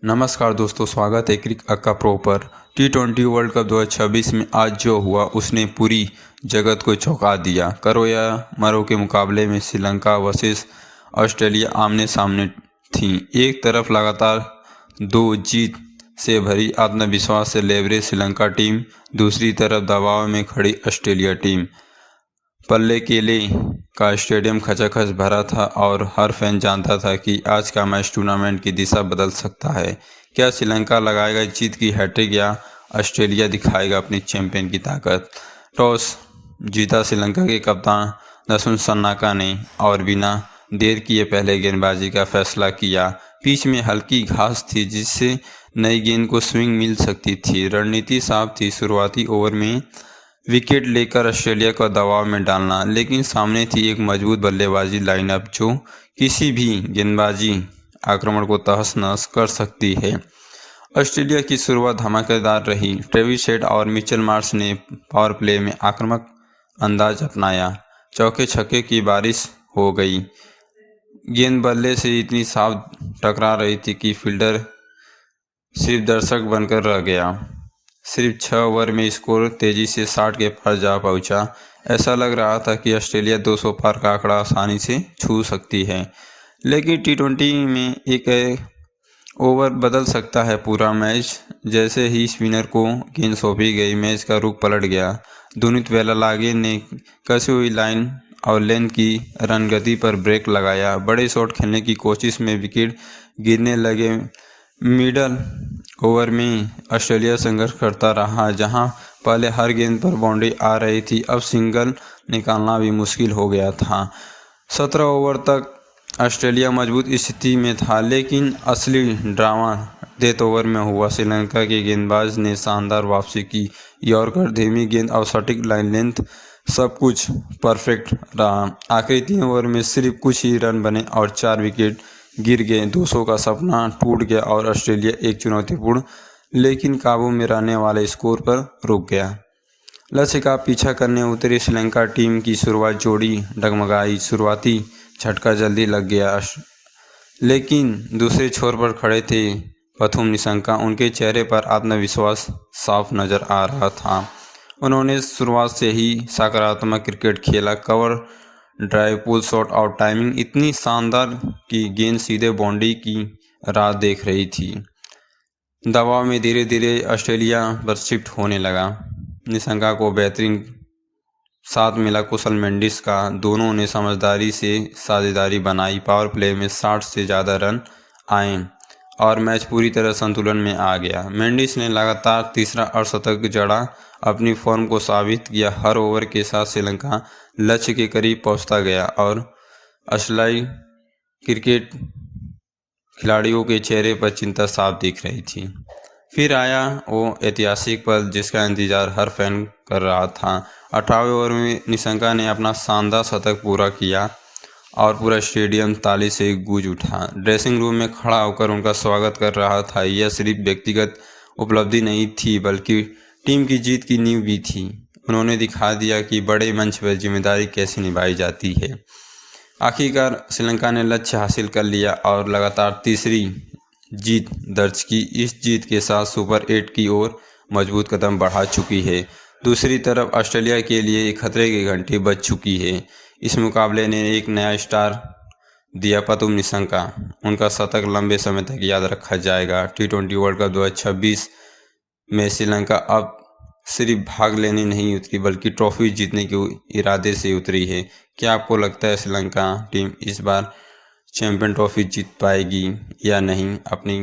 नमस्कार दोस्तों, स्वागत है क्रिक अक्का प्रो पर। T20 वर्ल्ड कप 2026 में आज जो हुआ उसने पूरी जगत को चौंका दिया। करो या मरो के मुकाबले में श्रीलंका वर्सेस ऑस्ट्रेलिया आमने सामने थी। एक तरफ लगातार 2 जीत से भरी आत्मविश्वास से लेवरेज श्रीलंका टीम, दूसरी तरफ दबाव में खड़ी ऑस्ट्रेलिया टीम। पल्ले केले का स्टेडियम खचाखच भरा था और हर फैन जानता था कि आज का मैच टूर्नामेंट की दिशा बदल सकता है। क्या श्रीलंका लगाएगा जीत की हैट्रिक या ऑस्ट्रेलिया दिखाएगा अपनी चैंपियन की ताकत? टॉस जीता श्रीलंका के कप्तान दसुन सन्नाका ने और बिना देर किए पहले गेंदबाजी का फैसला किया। पिच में हल्की घास थी जिससे नई गेंद को स्विंग मिल सकती थी। रणनीति साफ थी, शुरुआती ओवर में विकेट लेकर ऑस्ट्रेलिया को दबाव में डालना, लेकिन सामने थी एक मजबूत बल्लेबाजी लाइनअप जो किसी भी गेंदबाजी आक्रमण को तहस-नहस कर सकती है। ऑस्ट्रेलिया की शुरुआत धमाकेदार रही। ट्रेविस हेड और मिचेल मार्श ने पावर प्ले में आक्रामक अंदाज अपनाया। चौके छक्के की बारिश हो गई। गेंद बल्ले से इतनी साफ टकरा रही थी कि फील्डर सिर्फ दर्शक बनकर रह गया। सिर्फ 6 ओवर में स्कोर तेजी से 60 के पार जा पहुंचा। ऐसा लग रहा था कि ऑस्ट्रेलिया 200 पार का आंकड़ा आसानी से छू सकती है, लेकिन T20 में एक ओवर बदल सकता है पूरा मैच। जैसे ही स्पिनर को गेंद सौंपी गई, मैच का रुख पलट गया। दुनित वेलालागे ने कसी हुई लाइन और लेंथ की रनगति पर ब्रेक लगाया। बड़े शॉट खेलने की कोशिश में विकेट गिरने लगे। मिडल ओवर में ऑस्ट्रेलिया संघर्ष करता रहा। जहां पहले हर गेंद पर बाउंड्री आ रही थी, अब सिंगल निकालना भी मुश्किल हो गया था। 17 ओवर तक ऑस्ट्रेलिया मजबूत स्थिति में था, लेकिन असली ड्रामा डेथ ओवर में हुआ। श्रीलंका के गेंदबाज ने शानदार वापसी की। यॉर्कर, धीमी गेंद और सटीक लाइन लेंथ, सब कुछ परफेक्ट रहा। आखिरी 3 ओवर में सिर्फ कुछ ही रन बने और 4 विकेट गिर गए। 200 का सपना टूट गया और ऑस्ट्रेलिया एक चुनौतीपूर्ण लेकिन काबू में रहने वाले स्कोर पर रुक गया। लक्ष्य का पीछा करने उतरी श्रीलंका टीम की शुरुआत जोड़ी डगमगाई। शुरुआती झटका जल्दी लग गया, लेकिन दूसरे छोर पर खड़े थे पथुम निशंका। उनके चेहरे पर आत्मविश्वास साफ नजर आ रहा था। उन्होंने शुरुआत से ही सकारात्मक क्रिकेट खेला। कवर ड्राइव, पुल शॉट और टाइमिंग इतनी शानदार कि गेंद सीधे बाउंड्री की राह देख रही थी। दबाव में धीरे धीरे ऑस्ट्रेलिया पर शिफ्ट होने लगा। निशंका को बेहतरीन साथ मिला कुशल मेंडिस का। दोनों ने समझदारी से साझेदारी बनाई। पावर प्ले में 60 से ज़्यादा रन आए और मैच पूरी तरह संतुलन में आ गया। मेंडिस ने लगातार तीसरा अर्धशतक जड़ा, अपनी फॉर्म को साबित किया। हर ओवर के साथ श्रीलंका लक्ष्य के करीब पहुंचता गया और असली क्रिकेट खिलाड़ियों के चेहरे पर चिंता साफ दिख रही थी। फिर आया वो ऐतिहासिक पल जिसका इंतजार हर फैन कर रहा था। 18वें ओवर में निशंका ने अपना शानदार शतक पूरा किया और पूरा स्टेडियम ताली से गूंज उठा। ड्रेसिंग रूम में खड़ा होकर उनका स्वागत कर रहा था। यह सिर्फ व्यक्तिगत उपलब्धि नहीं थी, बल्कि टीम की जीत की नींव भी थी। उन्होंने दिखा दिया कि बड़े मंच पर जिम्मेदारी कैसे निभाई जाती है। आखिरकार श्रीलंका ने लक्ष्य हासिल कर लिया और लगातार तीसरी जीत दर्ज की। इस जीत के साथ सुपर 8 की ओर मजबूत कदम बढ़ा चुकी है। दूसरी तरफ ऑस्ट्रेलिया के लिए खतरे की घंटी बज चुकी है। इस मुकाबले ने एक नया स्टार दिया, पथुम निशंका। उनका शतक लंबे समय तक याद रखा जाएगा। T20 वर्ल्ड कप 2026 में श्रीलंका अब सिर्फ भाग लेने नहीं उतरी, बल्कि ट्रॉफी जीतने के इरादे से उतरी है। क्या आपको लगता है श्रीलंका टीम इस बार चैंपियन ट्रॉफी जीत पाएगी या नहीं? अपनी